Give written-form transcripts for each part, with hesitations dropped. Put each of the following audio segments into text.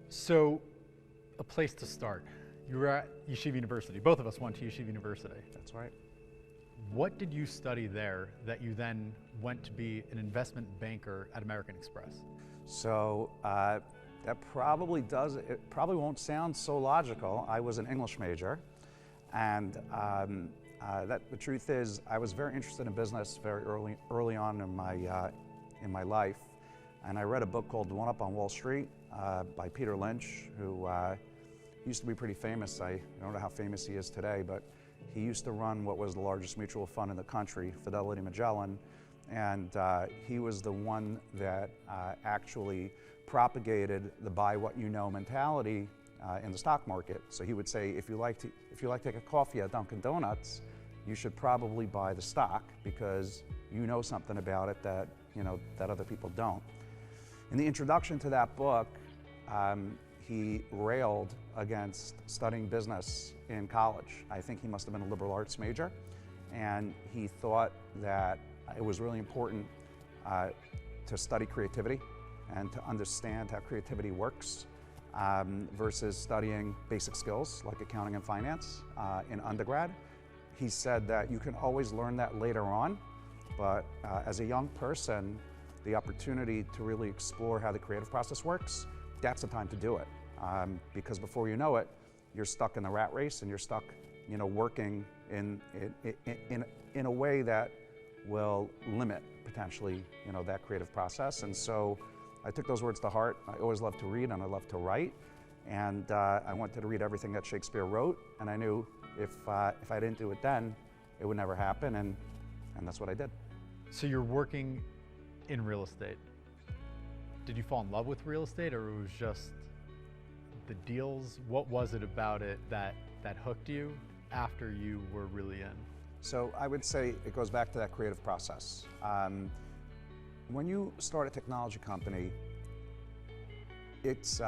So, a place to start. You were at Yeshiva University. Both of us went to Yeshiva University. That's right. What did you study there that you then went to be an investment banker at American Express? So that probably it probably won't sound so logical. I was an English major, and the truth is I was very interested in business very early on in my life. And I read a book called One Up on Wall Street by Peter Lynch, who used to be pretty famous. I don't know how famous he is today, but he used to run what was the largest mutual fund in the country, Fidelity Magellan, and he was the one that actually propagated the buy what you know mentality in the stock market. So he would say, if you like to take a coffee at Dunkin' Donuts, you should probably buy the stock because you know something about it that that other people don't. In the introduction to that book, he railed against studying business in college. I think he must have been a liberal arts major, and he thought that it was really important to study creativity and to understand how creativity works versus studying basic skills like accounting and finance in undergrad. He said that you can always learn that later on, but as a young person, the opportunity to really explore how the creative process works, that's the time to do it. Because before you know it, you're stuck in the rat race and you're stuck, working in a way that will limit potentially, that creative process. And so I took those words to heart. I always loved to read and I love to write. And I wanted to read everything that Shakespeare wrote. And I knew if I didn't do it then, it would never happen. And that's what I did. So you're working in real estate. Did you fall in love with real estate, or it was just the deals? What was it about it that hooked you after you were really in? So I would say it goes back to that creative process. When you start a technology company, it's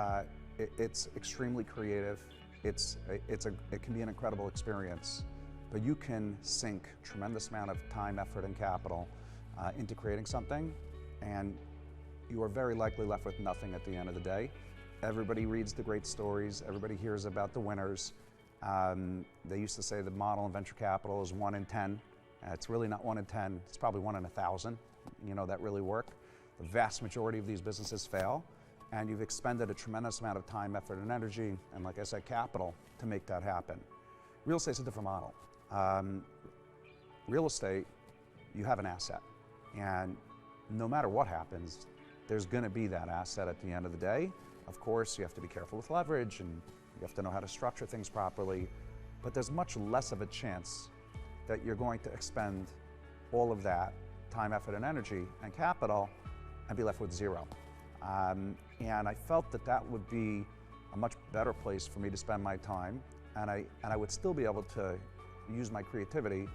extremely creative. It can be an incredible experience, but you can sink tremendous amount of time, effort, and capital into creating something, and you are very likely left with nothing at the end of the day. Everybody reads the great stories, everybody hears about the winners. They used to say the model in venture capital is 1 in 10. It's really not 1 in 10, it's probably 1 in 1,000, that really work. The vast majority of these businesses fail, and you've expended a tremendous amount of time, effort, and energy, and like I said, capital to make that happen. Real estate's a different model. Real estate, you have an asset, and no matter what happens, there's going to be that asset at the end of the day. Of course, you have to be careful with leverage and you have to know how to structure things properly, but there's much less of a chance that you're going to expend all of that time, effort, and energy and capital and be left with zero. And I felt that would be a much better place for me to spend my time, and I would still be able to use my creativity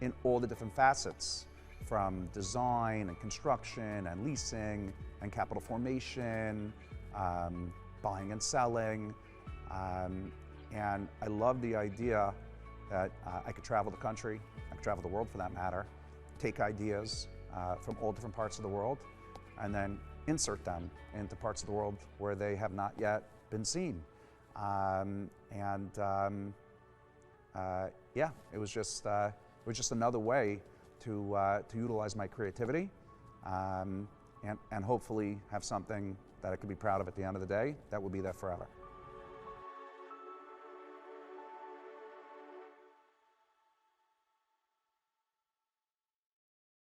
in all the different facets, from design and construction and leasing and capital formation, buying and selling. And I love the idea that I could travel the country, I could travel the world for that matter, take ideas from all different parts of the world, and then insert them into parts of the world where they have not yet been seen. Yeah, it was just another way to utilize my creativity and hopefully have something that I could be proud of at the end of the day that will be there forever.